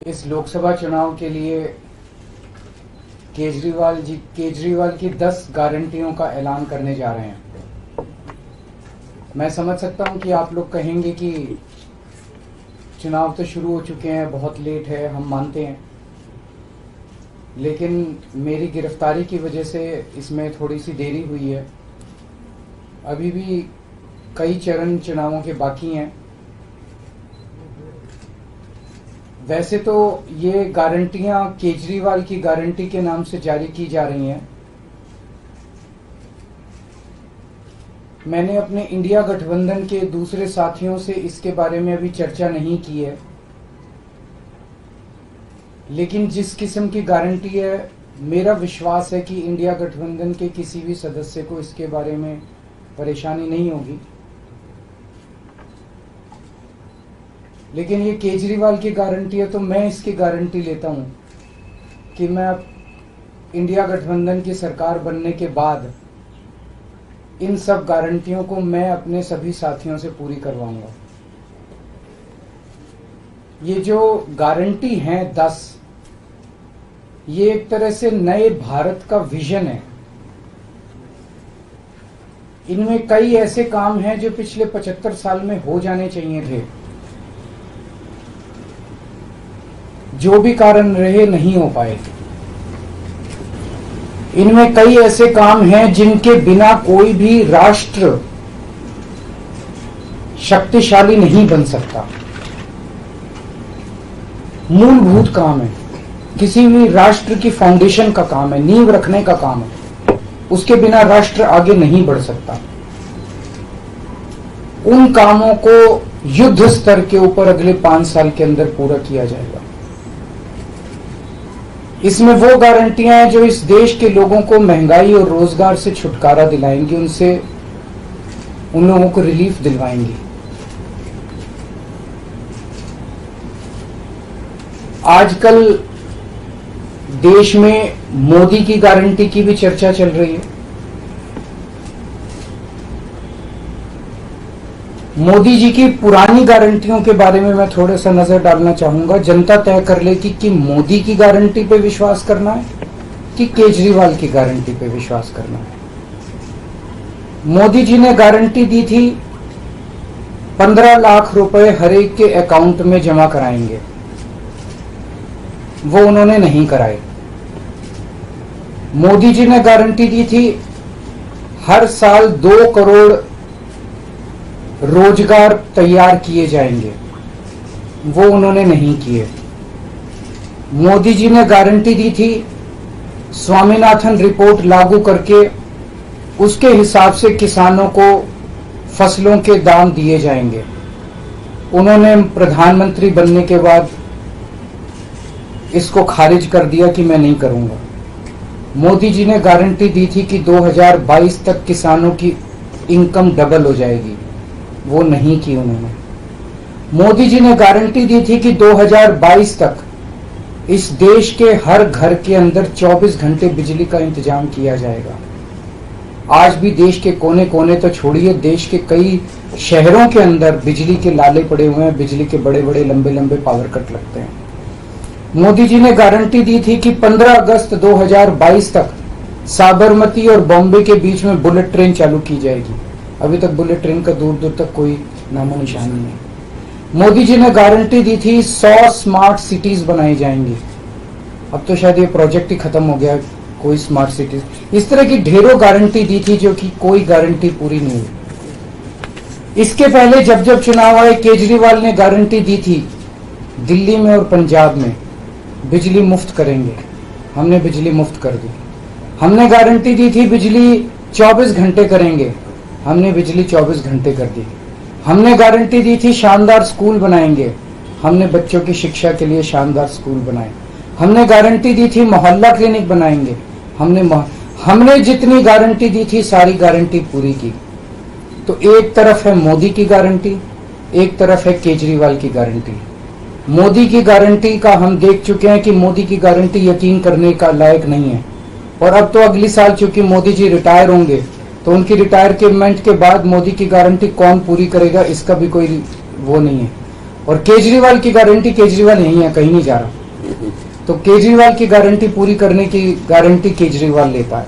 इस लोकसभा चुनाव के लिए केजरीवाल की 10 गारंटियों का ऐलान करने जा रहे हैं। मैं समझ सकता हूं कि आप लोग कहेंगे कि चुनाव तो शुरू हो चुके हैं, बहुत लेट है, हम मानते हैं, लेकिन मेरी गिरफ्तारी की वजह से इसमें थोड़ी सी देरी हुई है। अभी भी कई चरण चुनावों के बाकी हैं। वैसे तो ये गारंटियां केजरीवाल की गारंटी के नाम से जारी की जा रही हैं। मैंने अपने इंडिया गठबंधन के दूसरे साथियों से इसके बारे में अभी चर्चा नहीं की है, लेकिन जिस किस्म की गारंटी है, मेरा विश्वास है कि इंडिया गठबंधन के किसी भी सदस्य को इसके बारे में परेशानी नहीं होगी। लेकिन ये केजरीवाल की गारंटी है, तो मैं इसकी गारंटी लेता हूं कि मैं अब इंडिया गठबंधन की सरकार बनने के बाद इन सब गारंटियों को मैं अपने सभी साथियों से पूरी करवाऊंगा। ये जो गारंटी हैं 10, ये एक तरह से नए भारत का विजन है। इनमें कई ऐसे काम हैं जो पिछले 75 साल में हो जाने चाहिए थे, जो भी कारण रहे नहीं हो पाए। इनमें कई ऐसे काम हैं जिनके बिना कोई भी राष्ट्र शक्तिशाली नहीं बन सकता। मूलभूत काम है, किसी भी राष्ट्र की फाउंडेशन का काम है, नींव रखने का काम है। उसके बिना राष्ट्र आगे नहीं बढ़ सकता। उन कामों को युद्ध स्तर के ऊपर अगले 5 साल के अंदर पूरा किया जाएगा। इसमें वो गारंटियां हैं जो इस देश के लोगों को महंगाई और रोजगार से छुटकारा दिलाएंगी, उनसे उन लोगों को रिलीफ दिलवाएंगी। आजकल देश में मोदी की गारंटी की भी चर्चा चल रही है। मोदी जी की पुरानी गारंटियों के बारे में मैं थोड़ा सा नजर डालना चाहूंगा। जनता तय कर लेगी कि मोदी की गारंटी पे विश्वास करना है कि केजरीवाल की गारंटी पे विश्वास करना है। मोदी जी ने गारंटी दी थी 15 लाख रुपए हर एक के अकाउंट में जमा कराएंगे, वो उन्होंने नहीं कराए। मोदी जी ने गारंटी दी थी हर साल 2 करोड़ रोजगार तैयार किए जाएंगे, वो उन्होंने नहीं किए। मोदी जी ने गारंटी दी थी स्वामीनाथन रिपोर्ट लागू करके उसके हिसाब से किसानों को फसलों के दाम दिए जाएंगे, उन्होंने प्रधानमंत्री बनने के बाद इसको खारिज कर दिया कि मैं नहीं करूंगा। मोदी जी ने गारंटी दी थी कि 2022 तक किसानों की इनकम डबल हो जाएगी, वो नहीं की उन्होंने। मोदी जी ने गारंटी दी थी कि 2022 तक इस देश के हर घर के अंदर 24 घंटे बिजली का इंतजाम किया जाएगा। आज भी देश के कोने कोने तो छोड़िए, देश के कई शहरों के अंदर बिजली के लाले पड़े हुए हैं, बिजली के बड़े बड़े लंबे लंबे पावर कट लगते हैं। मोदी जी ने गारंटी दी थी कि 15 अगस्त 2022 तक साबरमती और बॉम्बे के बीच में बुलेट ट्रेन चालू की जाएगी। अभी तक बुलेट ट्रेन का दूर दूर तक कोई नामो निशान नहीं है। मोदी जी ने गारंटी दी थी 100 स्मार्ट सिटीज बनाई जाएंगी। अब तो शायद ये प्रोजेक्ट ही खत्म हो गया, कोई स्मार्ट सिटीज। इस तरह की ढेरों गारंटी दी थी जो कि कोई गारंटी पूरी नहीं हुई। इसके पहले जब जब चुनाव आए, केजरीवाल ने गारंटी दी थी दिल्ली में और पंजाब में बिजली मुफ्त करेंगे, हमने बिजली मुफ्त कर दी। हमने गारंटी दी थी बिजली 24 घंटे करेंगे, हमने बिजली 24 घंटे कर दी। हमने गारंटी दी थी शानदार स्कूल बनाएंगे, हमने बच्चों की शिक्षा के लिए शानदार स्कूल बनाए। हमने गारंटी दी थी मोहल्ला क्लिनिक बनाएंगे, हमने जितनी गारंटी दी थी सारी गारंटी पूरी की। तो एक तरफ है मोदी की गारंटी, एक तरफ है केजरीवाल की गारंटी। मोदी की गारंटी का हम देख चुके हैं कि मोदी की गारंटी यकीन करने का लायक नहीं है। और अब तो अगली साल चूंकि मोदी जी रिटायर होंगे, तो उनकी रिटायरमेंट के बाद मोदी की गारंटी कौन पूरी करेगा, इसका भी कोई वो नहीं है। और केजरीवाल की गारंटी, केजरीवाल यही है, कहीं नहीं जा रहा, तो केजरीवाल की गारंटी पूरी करने की गारंटी केजरीवाल लेता है।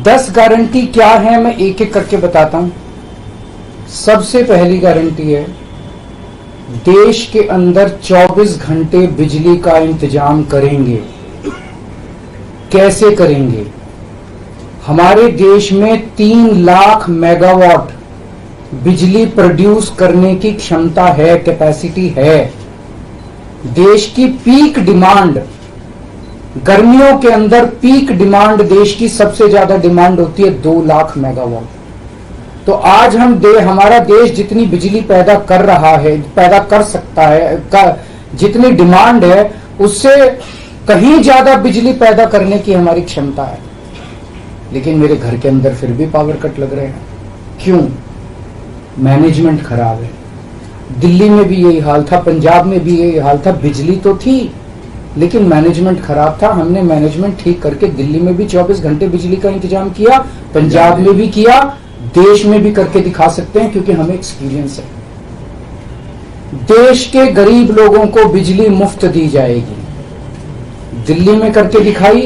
10 गारंटी क्या है मैं एक एक करके बताता हूं। सबसे पहली गारंटी है, देश के अंदर 24 घंटे बिजली का इंतजाम करेंगे। कैसे करेंगे? हमारे देश में 3 लाख मेगावाट बिजली प्रोड्यूस करने की क्षमता है, कैपेसिटी है। देश की पीक डिमांड, गर्मियों के अंदर पीक डिमांड देश की सबसे ज्यादा डिमांड होती है 2 लाख मेगावाट। तो आज हमारा देश जितनी बिजली पैदा कर रहा है, पैदा कर सकता है, जितनी डिमांड है उससे कहीं ज्यादा बिजली पैदा करने की हमारी क्षमता है। लेकिन मेरे घर के अंदर फिर भी पावर कट लग रहे हैं। क्यों? मैनेजमेंट खराब है। दिल्ली में भी यही हाल था, पंजाब में भी यही हाल था। बिजली तो थी लेकिन मैनेजमेंट खराब था। हमने मैनेजमेंट ठीक करके दिल्ली में भी 24 घंटे बिजली का इंतजाम किया, पंजाब में भी किया, देश में भी करके दिखा सकते हैं क्योंकि हमें एक्सपीरियंस है। देश के गरीब लोगों को बिजली मुफ्त दी जाएगी। दिल्ली में करके दिखाई,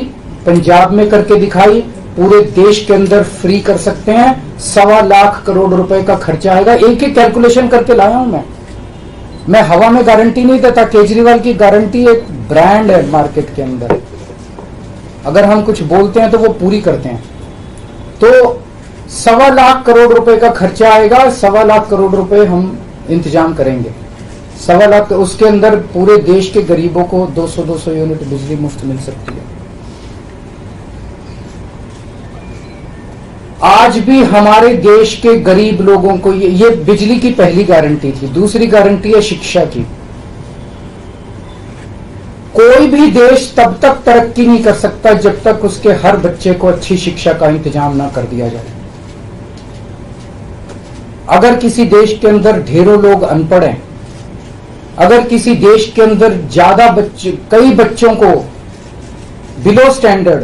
पंजाब में करके दिखाई, पूरे देश के अंदर फ्री कर सकते हैं। 1.25 लाख करोड़ रुपए का खर्चा आएगा। एक एक कैलकुलेशन करके लाया हूं मैं हवा में गारंटी नहीं देता। केजरीवाल की गारंटी एक ब्रांड है मार्केट के अंदर। अगर हम कुछ बोलते हैं तो वो पूरी करते हैं। तो 1.25 लाख करोड़ रुपए का खर्चा आएगा। 1.25 लाख करोड़ रुपए हम इंतजाम करेंगे। 1.25 लाख, उसके अंदर पूरे देश के गरीबों को 200 यूनिट बिजली मुफ्त मिल सकती है। आज भी हमारे देश के गरीब लोगों को ये बिजली की पहली गारंटी थी। दूसरी गारंटी है शिक्षा की। कोई भी देश तब तक तरक्की नहीं कर सकता जब तक उसके हर बच्चे को अच्छी शिक्षा का इंतजाम ना कर दिया जाए। अगर किसी देश के अंदर ढेरों लोग अनपढ़ हैं, अगर किसी देश के अंदर ज्यादा बच्चे, कई बच्चों को बिलो स्टैंडर्ड,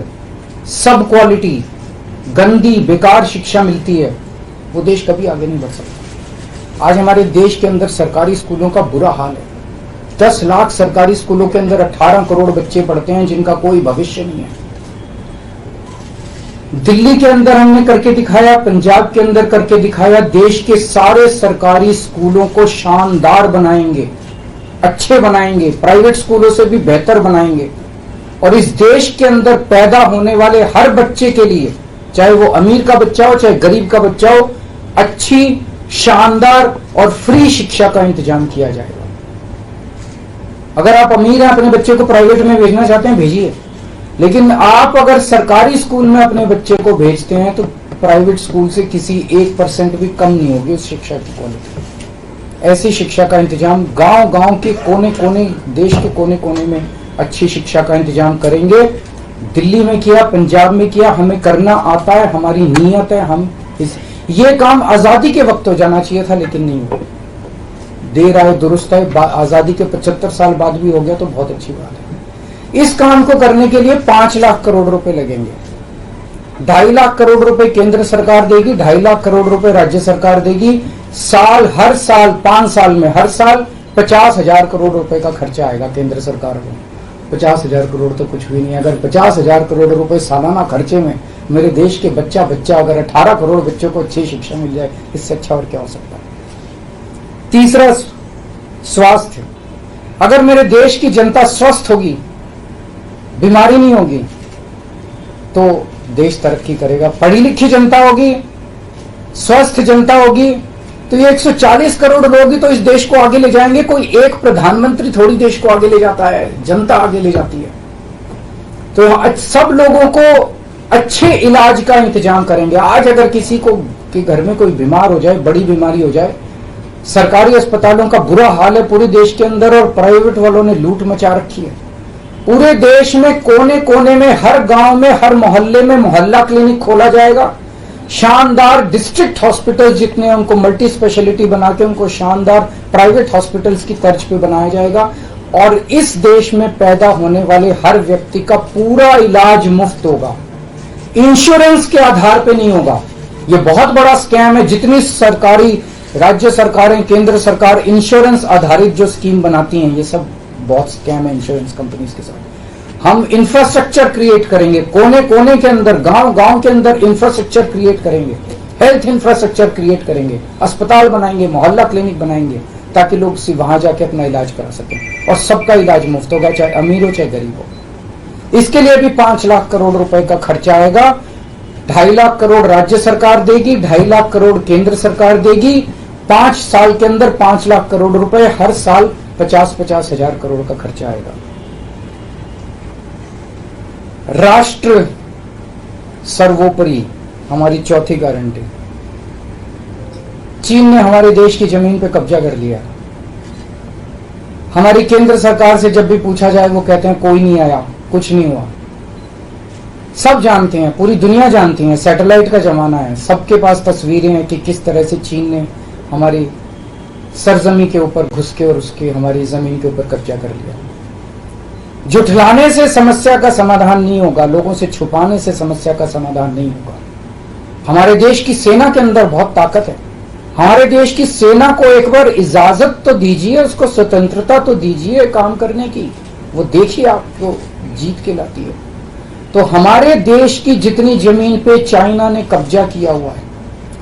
सब क्वालिटी, गंदी बेकार शिक्षा मिलती है, वो देश कभी आगे नहीं बढ़ सकता। आज हमारे देश के अंदर सरकारी स्कूलों का बुरा हाल है। 10 लाख सरकारी स्कूलों के अंदर 18 करोड़ बच्चे पढ़ते हैं जिनका कोई भविष्य नहीं है। दिल्ली के अंदर हमने करके दिखाया, पंजाब के अंदर करके दिखाया। देश के सारे सरकारी स्कूलों को शानदार बनाएंगे, अच्छे बनाएंगे, प्राइवेट स्कूलों से भी बेहतर बनाएंगे। और इस देश के अंदर पैदा होने वाले हर बच्चे के लिए, चाहे वो अमीर का बच्चा हो चाहे गरीब का बच्चा हो, अच्छी, शानदार और फ्री शिक्षा का इंतजाम किया जाएगा। अगर आप अमीर हैं, अपने बच्चे को प्राइवेट में भेजना चाहते हैं, भेजिए। लेकिन आप अगर सरकारी स्कूल में अपने बच्चे को भेजते हैं तो प्राइवेट स्कूल से किसी 1% भी कम नहीं होगी उस शिक्षा की क्वालिटी। ऐसी शिक्षा का इंतजाम गांव-गांव के कोने-कोने, देश के कोने-कोने में अच्छी शिक्षा का इंतजाम करेंगे। दिल्ली में किया, पंजाब में किया, हमें करना आता है, हमारी नीयत है। ये काम आजादी के वक्त हो जाना चाहिए था लेकिन नहीं हुआ। देर आए दुरुस्त है। आजादी के 75 साल बाद भी हो गया तो बहुत अच्छी बात है। इस काम को करने के लिए 5 लाख करोड़ रुपए लगेंगे। 2.5 लाख करोड़ रुपए केंद्र सरकार देगी, 2.5 लाख करोड़ रुपए राज्य सरकार देगी। हर साल 5 साल में हर साल 50,000 करोड़ रुपए का खर्चा आएगा केंद्र सरकार को। 50,000 करोड़ तो कुछ भी नहीं है। अगर 50,000 करोड़ रुपए सालाना खर्चे में मेरे देश के बच्चा अगर 18 करोड़ बच्चों को अच्छी शिक्षा मिल जाए, इससे अच्छा और क्या हो सकता है। तीसरा, स्वास्थ्य। अगर मेरे देश की जनता स्वस्थ होगी, बीमारी नहीं होगी, तो देश तरक्की करेगा। पढ़ी लिखी जनता होगी, स्वस्थ जनता होगी, तो ये 140 करोड़ लोग ही तो इस देश को आगे ले जाएंगे। कोई एक प्रधानमंत्री थोड़ी देश को आगे ले जाता है, जनता आगे ले जाती है। तो सब लोगों को अच्छे इलाज का इंतजाम करेंगे। आज अगर किसी को के घर में कोई बीमार हो जाए, बड़ी बीमारी हो जाए, सरकारी अस्पतालों का बुरा हाल है पूरे देश के अंदर और प्राइवेट वालों ने लूट मचा रखी है। पूरे देश में कोने कोने में, हर गांव में, हर मोहल्ले में मोहल्ला क्लिनिक खोला जाएगा। शानदार डिस्ट्रिक्ट हॉस्पिटल जितने हैं उनको मल्टी स्पेशलिटी बना के उनको शानदार प्राइवेट हॉस्पिटल्स की तर्ज पे बनाया जाएगा। और इस देश में पैदा होने वाले हर व्यक्ति का पूरा इलाज मुफ्त होगा, इंश्योरेंस के आधार पे नहीं होगा। ये बहुत बड़ा स्कैम है। जितनी सरकारी राज्य सरकारें, केंद्र सरकार इंश्योरेंस आधारित जो स्कीम बनाती हैं, ये सब बहुत स्कैम है इंश्योरेंस कंपनीज के साथ। हम इंफ्रास्ट्रक्चर क्रिएट करेंगे, कोने कोने के अंदर, गांव गांव के अंदर इंफ्रास्ट्रक्चर क्रिएट करेंगे, हेल्थ इंफ्रास्ट्रक्चर क्रिएट करेंगे, अस्पताल बनाएंगे, मोहल्ला क्लिनिक बनाएंगे, ताकि लोग वहां जाके अपना इलाज करा सकें और सबका इलाज मुफ्त होगा, चाहे अमीर हो चाहे गरीब हो। इसके लिए भी 5 लाख करोड़ रुपए का खर्चा आएगा। 2.5 लाख करोड़ राज्य सरकार देगी, 2.5 लाख करोड़ केंद्र सरकार देगी। 5 साल के अंदर 5 लाख करोड़ रुपए, हर साल 50-50 हजार करोड़ का खर्चा आएगा। राष्ट्र सर्वोपरि हमारी चौथी गारंटी। चीन ने हमारे देश की जमीन पे कब्जा कर लिया। हमारी केंद्र सरकार से जब भी पूछा जाए वो कहते हैं कोई नहीं आया, कुछ नहीं हुआ। सब जानते हैं, पूरी दुनिया जानती है, सैटेलाइट का जमाना है, सबके पास तस्वीरें हैं कि किस तरह से चीन ने हमारी सरजमी के ऊपर घुस के और उसकी हमारी जमीन के ऊपर कब्जा कर लिया। जुठलाने से समस्या का समाधान नहीं होगा, लोगों से छुपाने से समस्या का समाधान नहीं होगा। हमारे देश की सेना के अंदर बहुत ताकत है। हमारे देश की सेना को एक बार इजाजत तो दीजिए, उसको स्वतंत्रता तो दीजिए काम करने की। वो देखिए आपको जीत के लाती है। तो हमारे देश की जितनी जमीन पे चाइना ने कब्जा किया हुआ है,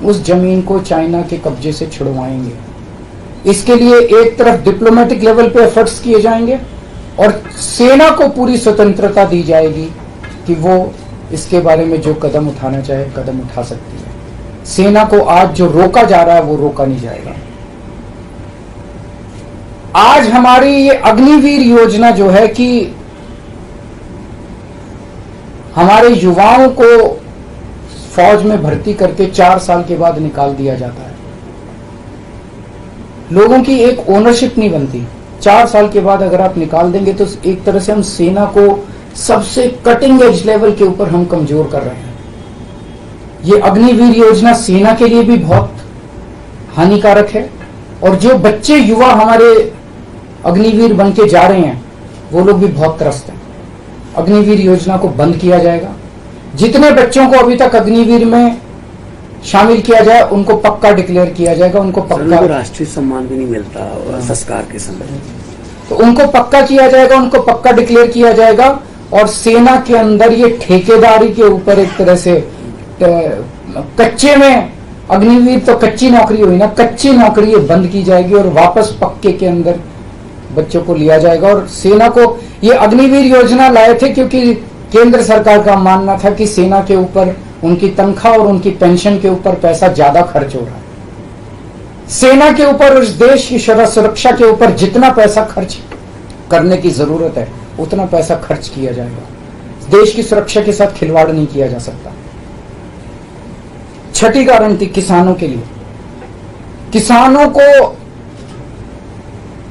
उस जमीन को चाइना के कब्जे से छुड़वाएंगे। इसके लिए एक तरफ डिप्लोमेटिक लेवल पे एफर्ट्स किए जाएंगे और सेना को पूरी स्वतंत्रता दी जाएगी कि वो इसके बारे में जो कदम उठाना चाहे कदम उठा सकती है। सेना को आज जो रोका जा रहा है वो रोका नहीं जाएगा। आज हमारी ये अग्निवीर योजना जो है कि हमारे युवाओं को फौज में भर्ती करके 4 साल के बाद निकाल दिया जाता है। लोगों की एक ओनरशिप नहीं बनती। 4 साल के बाद अगर आप निकाल देंगे तो एक तरह से हम सेना को सबसे कटिंग एज लेवल के ऊपर हम कमजोर कर रहे हैं। ये अग्निवीर योजना सेना के लिए भी बहुत हानिकारक है और जो बच्चे युवा हमारे अग्निवीर बन के जा रहे हैं वो लोग भी बहुत त्रस्त हैं। अग्निवीर योजना को बंद किया जाएगा। जितने बच्चों को अभी तक अग्निवीर में शामिल किया जाए उनको पक्का डिक्लेयर किया जाएगा, उनको पक्का राष्ट्रीय सम्मान भी नहीं मिलता संस्कार के समय, तो उनको पक्का किया जाएगा, उनको पक्का डिक्लेयर किया जाएगा। और सेना के अंदर ये ठेकेदारी के ऊपर एक तरह से कच्चे में अग्निवीर तो कच्ची नौकरी हुई ना, कच्ची नौकरी ये बंद की जाएगी और वापस पक्के के अंदर बच्चों को लिया जाएगा। और सेना को ये अग्निवीर योजना लाए थे क्योंकि केंद्र सरकार का मानना था कि सेना के ऊपर उनकी तनख्वाह और उनकी पेंशन के ऊपर पैसा ज्यादा खर्च हो रहा है। सेना के ऊपर, उस देश की सुरक्षा के ऊपर जितना पैसा खर्च करने की जरूरत है उतना पैसा खर्च किया जाएगा। देश की सुरक्षा के साथ खिलवाड़ नहीं किया जा सकता। छठी गारंटी किसानों के लिए। किसानों को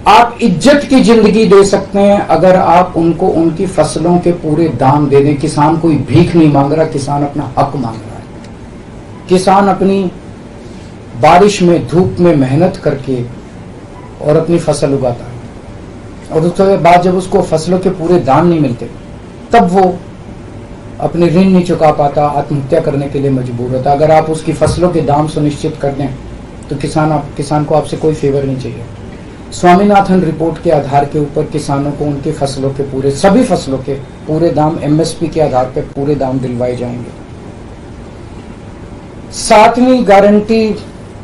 आप इज्जत की जिंदगी दे सकते हैं अगर आप उनको उनकी फसलों के पूरे दाम दे दें। किसान कोई भीख नहीं मांग रहा, किसान अपना हक मांग रहा है। किसान अपनी बारिश में, धूप में मेहनत करके और अपनी फसल उगाता है और उसके बाद जब उसको फसलों के पूरे दाम नहीं मिलते तब वो अपने ऋण नहीं चुका पाता, आत्महत्या करने के लिए मजबूर होता। अगर आप उसकी फसलों के दाम सुनिश्चित कर दें तो किसान को आपसे कोई फेवर नहीं चाहिए। स्वामीनाथन रिपोर्ट के आधार के ऊपर किसानों को उनकी फसलों के पूरे, सभी फसलों के पूरे दाम एमएसपी के आधार पर पूरे दाम दिलवाए जाएंगे। 7वीं गारंटी,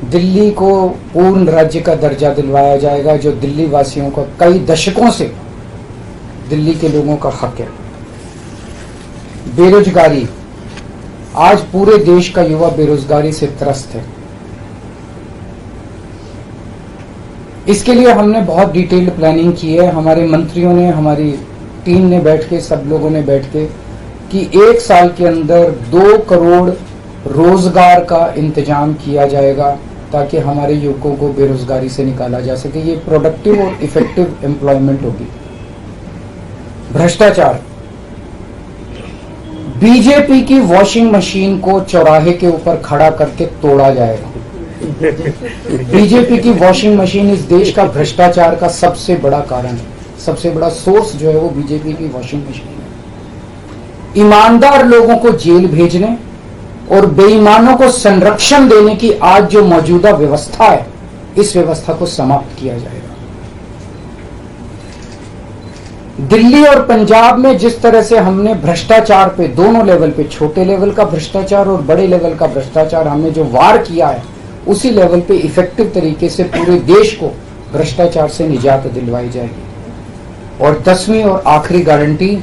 दिल्ली को पूर्ण राज्य का दर्जा दिलवाया जाएगा, जो दिल्ली वासियों का कई दशकों से दिल्ली के लोगों का हक है। बेरोजगारी, आज पूरे देश का युवा बेरोजगारी से त्रस्त है। इसके लिए हमने बहुत डिटेल्ड प्लानिंग की है। हमारे मंत्रियों ने, हमारी टीम ने बैठ के, सब लोगों ने बैठ के कि 1 साल के अंदर 2 करोड़ रोजगार का इंतजाम किया जाएगा ताकि हमारे युवकों को बेरोजगारी से निकाला जा सके। ये प्रोडक्टिव और इफेक्टिव एम्प्लॉयमेंट होगी। भ्रष्टाचार, बीजेपी की वॉशिंग मशीन को चौराहे के ऊपर खड़ा करके तोड़ा जाएगा। बीजेपी की वॉशिंग मशीन इस देश का भ्रष्टाचार का सबसे बड़ा कारण है। सबसे बड़ा सोर्स जो है वो बीजेपी की वॉशिंग मशीन है। ईमानदार लोगों को जेल भेजने और बेईमानों को संरक्षण देने की आज जो मौजूदा व्यवस्था है इस व्यवस्था को समाप्त किया जाएगा। दिल्ली और पंजाब में जिस तरह से हमने भ्रष्टाचार पे दोनों लेवल पे, छोटे लेवल का भ्रष्टाचार और बड़े लेवल का भ्रष्टाचार, हमने जो वार किया है, उसी लेवल पे इफेक्टिव तरीके से पूरे देश को भ्रष्टाचार से निजात दिलवाई जाएगी। और 10वीं और आखिरी गारंटी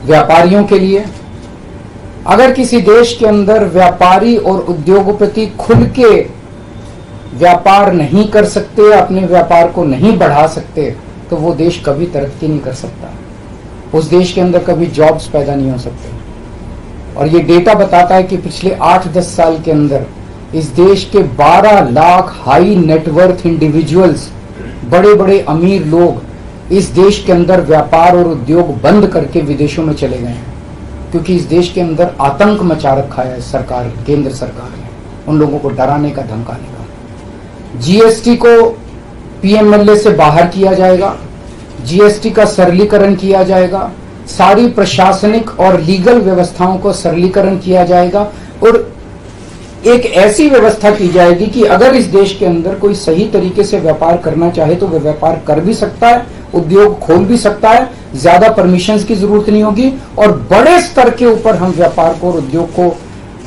व्यापारियों के लिए, अगर किसी देश के अंदर व्यापारी और उद्योगपति खुल के व्यापार नहीं कर सकते, अपने व्यापार को नहीं बढ़ा सकते, तो वो देश कभी तरक्की नहीं कर सकता। उस देश के अंदर कभी जॉब्स पैदा नहीं हो सकते। और ये डेटा बताता है कि पिछले 8-10 साल के अंदर इस देश के 12 लाख हाई नेटवर्थ इंडिविजुअल्स, बड़े बड़े अमीर लोग इस देश के अंदर व्यापार और उद्योग बंद करके विदेशों में चले गए हैं, क्योंकि इस देश के अंदर आतंक मचा रखा है सरकार, केंद्र सरकार ने, उन लोगों को डराने का, धमकाने का। जीएसटी को पीएमएलए से बाहर किया जाएगा, जीएसटी का सरलीकरण किया जाएगा, सारी प्रशासनिक और लीगल व्यवस्थाओं को सरलीकरण किया जाएगा, और एक ऐसी व्यवस्था की जाएगी कि अगर इस देश के अंदर कोई सही तरीके से व्यापार करना चाहे तो वह व्यापार कर भी सकता है, उद्योग खोल भी सकता है, ज्यादा परमिशंस की जरूरत नहीं होगी, और बड़े स्तर के ऊपर हम व्यापार को और उद्योग को,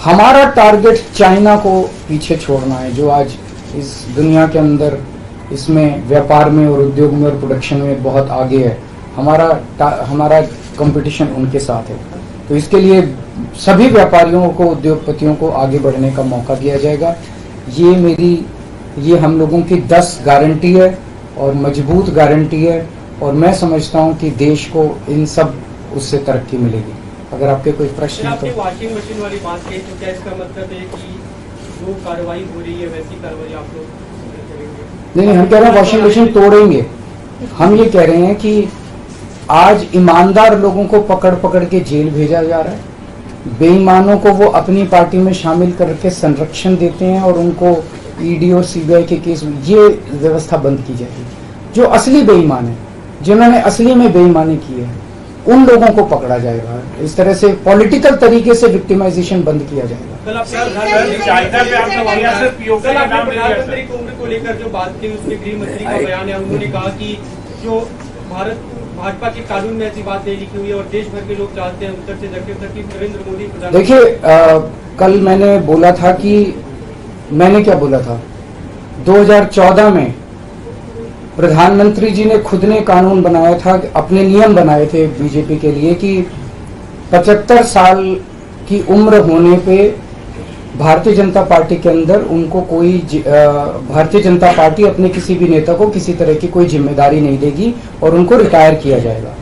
हमारा टारगेट चाइना को पीछे छोड़ना है, जो आज इस दुनिया के अंदर इसमें व्यापार में और उद्योग में और प्रोडक्शन में बहुत आगे है। हमारा कंपटीशन उनके साथ है। तो इसके लिए सभी व्यापारियों को, उद्योगपतियों को आगे बढ़ने का मौका दिया जाएगा। ये हम लोगों की 10 गारंटी है और मजबूत गारंटी है, और मैं समझता हूं कि देश को इन सब उससे तरक्की मिलेगी। अगर आपके कोई प्रश्न है तो। वॉशिंग मशीन वाली बात कही, तो क्या इसका मतलब है कि जो कार्रवाई हो रही है वैसी कार्रवाई आप लोग करेंगे? नहीं, हम कह रहे हैं वॉशिंग मशीन तोड़ेंगे। हम ये कह रहे हैं कि आज ईमानदार लोगों को पकड़ पकड़ के जेल भेजा जा रहा है, बेईमानों को वो अपनी पार्टी में शामिल करके संरक्षण देते हैं और उनको ईडी और सीबीआई के केस में, ये व्यवस्था बंद की जाएगी। जो असली बेईमान है, जिन्होंने असली में बेईमानी की है, उन लोगों को पकड़ा जाएगा। इस तरह से पॉलिटिकल तरीके से विक्टिमाइजेशन बंद किया जाएगा। कल प्रधानमंत्री को उम्र को लेकर जो बात की, उसमें गृह मंत्री का बयान है, उन्होंने कहा कि जो भाजपा के कानून में ऐसी बात नहीं लिखी हुई है और देश भर के लोग चाहते हैं उत्तर से दक्षिण तक कि नरेंद्र मोदी प्रधानमंत्री। देखिए, कल मैंने बोला था कि, मैंने क्या बोला था, 2014 में प्रधानमंत्री जी ने खुद ने कानून बनाया था, अपने नियम बनाए थे बीजेपी के लिए कि 75 साल की उम्र होने पे भारतीय जनता पार्टी के अंदर उनको कोई, भारतीय जनता पार्टी अपने किसी भी नेता को किसी तरह की कोई जिम्मेदारी नहीं देगी और उनको रिटायर किया जाएगा।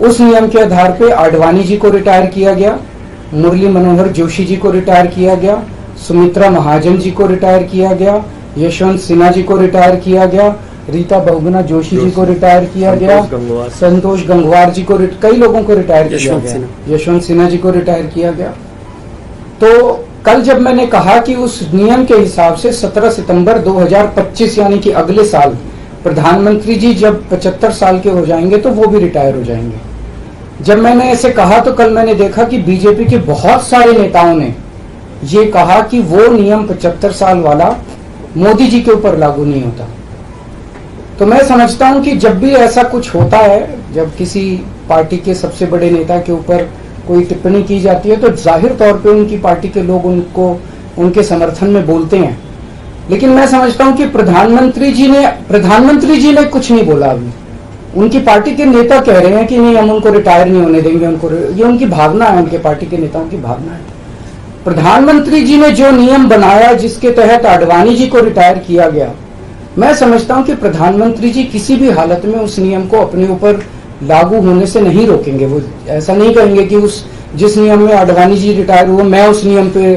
उस नियम के आधार पे आडवाणी जी को रिटायर किया गया, मुरली मनोहर जोशी जी को रिटायर किया गया, सुमित्रा महाजन जी को रिटायर किया गया, यशवंत सिन्हा जी को रिटायर किया गया, रीता बहुगुणा जोशी जी को रिटायर किया गया, संतोष गंगवार जी को, कई लोगों को रिटायर किया गया, यशवंत सिन्हा जी को रिटायर किया गया। तो कल जब मैंने कहा कि उस नियम के हिसाब से 17 सितंबर 2025 यानी कि अगले साल प्रधानमंत्री जी जब 75 साल के हो जाएंगे तो वो भी रिटायर हो जाएंगे। जब मैंने ऐसे कहा तो कल मैंने देखा कि बीजेपी के बहुत सारे नेताओं ने ये कहा कि वो नियम 75 साल वाला मोदी जी के ऊपर लागू नहीं होता। तो मैं समझता हूं कि जब भी ऐसा कुछ होता है, जब किसी पार्टी के सबसे बड़े नेता के ऊपर कोई टिप्पणी की जाती है, तो जाहिर तौर पे उनकी पार्टी के लोग उनको उनके समर्थन में बोलते हैं। लेकिन मैं समझता हूं कि प्रधानमंत्री जी ने कुछ नहीं बोला अभी। उनकी पार्टी के नेता कह रहे हैं कि नहीं, हम उनको रिटायर नहीं होने देंगे, ये उनकी भावना है, उनके पार्टी के नेताओं की भावना है। प्रधानमंत्री जी ने जो नियम बनाया जिसके तहत आडवाणी जी को रिटायर किया गया, मैं समझता हूं कि प्रधानमंत्री जी किसी भी हालत में उस नियम को अपने ऊपर लागू होने से नहीं रोकेंगे। वो ऐसा नहीं कहेंगे कि उस जिस नियम में आडवाणी जी रिटायर हुए मैं उस नियम पे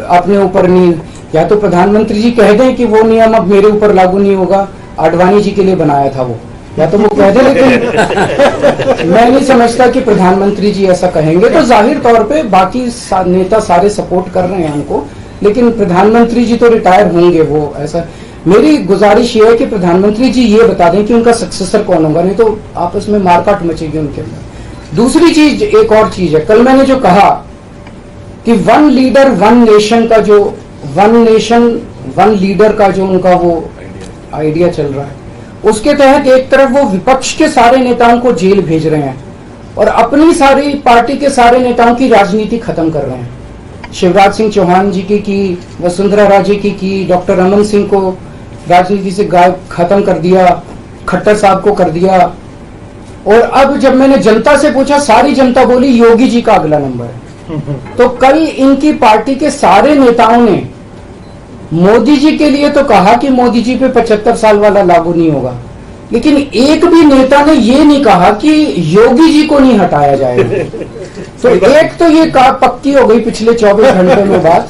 अपने ऊपर नहीं, या तो प्रधानमंत्री जी कह दें कि वो नियम अब मेरे ऊपर लागू नहीं होगा, आडवाणी जी के लिए बनाया था वो, या तो वो कह दे। लेकिन मैं नहीं समझता कि प्रधानमंत्री जी ऐसा कहेंगे। तो जाहिर तौर पे बाकी नेता सारे सपोर्ट कर रहे हैं हमको, लेकिन प्रधानमंत्री जी तो रिटायर होंगे। वो ऐसा, मेरी गुजारिश ये है कि प्रधानमंत्री जी ये बता दें कि उनका सक्सेसर कौन होगा, नहीं तो आपस में मारकाट मचेगी उनके अंदर। दूसरी चीज, एक और चीज है, कल मैंने जो कहा कि वन लीडर वन नेशन का, जो वन नेशन वन लीडर का जो उनका वो आइडिया चल रहा है, उसके तहत एक तरफ वो विपक्ष के सारे नेताओं को जेल भेज रहे हैं और अपनी सारी पार्टी के सारे नेताओं की राजनीति खत्म कर रहे हैं। शिवराज सिंह चौहान जी की, वसुंधरा राजे की, डॉक्टर रमन सिंह को राजनीति से गायब खत्म कर दिया, खट्टर साहब को कर दिया। और अब जब मैंने जनता से पूछा, सारी जनता बोली योगी जी का अगला नंबर है। तो कल इनकी पार्टी के सारे नेताओं ने मोदी जी के लिए तो कहा कि मोदी जी पे 75 साल वाला लागू नहीं होगा, लेकिन एक भी नेता ने ये नहीं कहा कि योगी जी को नहीं हटाया जाएगा। तो एक तो ये पक्की हो गई पिछले 24 घंटे में बात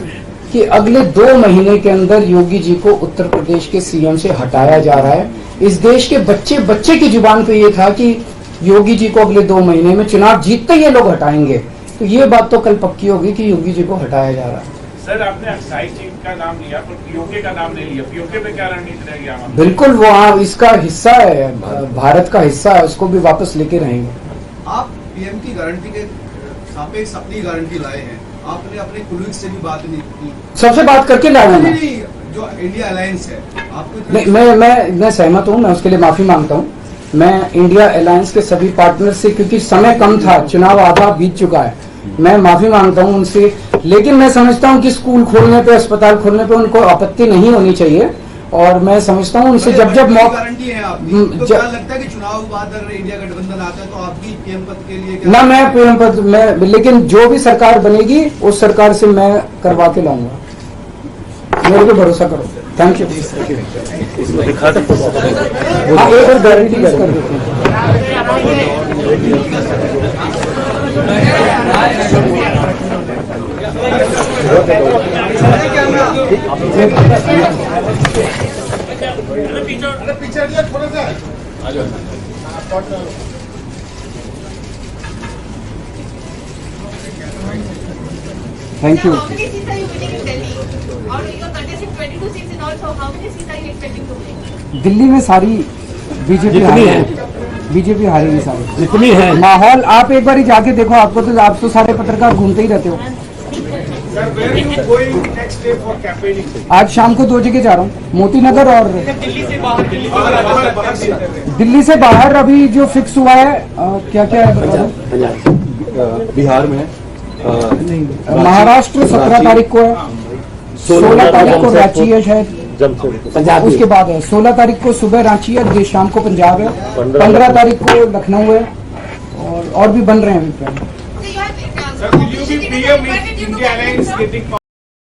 कि अगले 2 महीने के अंदर योगी जी को उत्तर प्रदेश के सीएम से हटाया जा रहा है। इस देश के बच्चे बच्चे की जुबान पे ये था कि योगी जी को अगले 2 महीने में, चुनाव जीतते ये लोग हटाएंगे। तो ये बात तो कल पक्की होगी कि योगी जी को हटाया जा रहा है। सर, आपने अक्साई सिंह का नाम लिया पर पीओके का नाम नहीं लिया। पीओके पे क्या रणनीति रहेगी हमारी? बिल्कुल, वो इसका हिस्सा है, भारत का हिस्सा है, उसको भी वापस लेके रहेंगे। आप पीएम की गारंटी के सापेक्ष अपनी गारंटी लाए हैं, आपने अपने कुलीग से भी बात नहीं की। सबसे बात करके लाया मैं। नहीं, जो इंडिया अलायंस है आपको नहीं, मैं सहमत हूँ, मैं उसके लिए माफी मांगता हूँ। मैं इंडिया अलायंस के सभी पार्टनर से, क्योंकि समय कम था, चुनाव आधा बीत चुका है, मैं माफी मांगता हूँ उनसे। लेकिन मैं समझता हूँ कि स्कूल खोलने पे, अस्पताल खोलने पे उनको आपत्ति नहीं होनी चाहिए। और मैं समझता हूँ उनसे जब गारंटी है आपकी, तो क्या लगता है कि चुनाव बाद अगर इंडिया गठबंधन आता है तो आपकी पीएम पद के लिए क्या? ना, मैं पीएम पद में, लेकिन जो भी सरकार बनेगी उस सरकार से मैं करवा के लाऊंगा, मेरे पे भरोसा करो। Thank you. हाँ, एक और गारंटी कर देते thank you. How many seats are you winning in Delhi? Out of your contesting 22 seats in all, so how many seats are you expecting to win? Delhi में सारी बीजेपी हारेगी सारी, जितनी है। माहौल आप एक बार ही जाके देखो, आपको तो, आप तो सारे पत्रकार घूमते ही रहते हो। आज शाम को 2 जगह जा रहा हूँ, मोती नगर और दिल्ली से बाहर। अभी जो फिक्स हुआ है, क्या क्या है? बिहार में महाराष्ट्र 17 तारीख को है, 16 तारीख को रांची है शायद, पंजाब उसके बाद है 16 तारीख को सुबह रांची है, शाम को पंजाब है, 15 तारीख को लखनऊ है, और भी बन रहे हैं अभी। So you have, Sir, will you be PM if India Alliance getting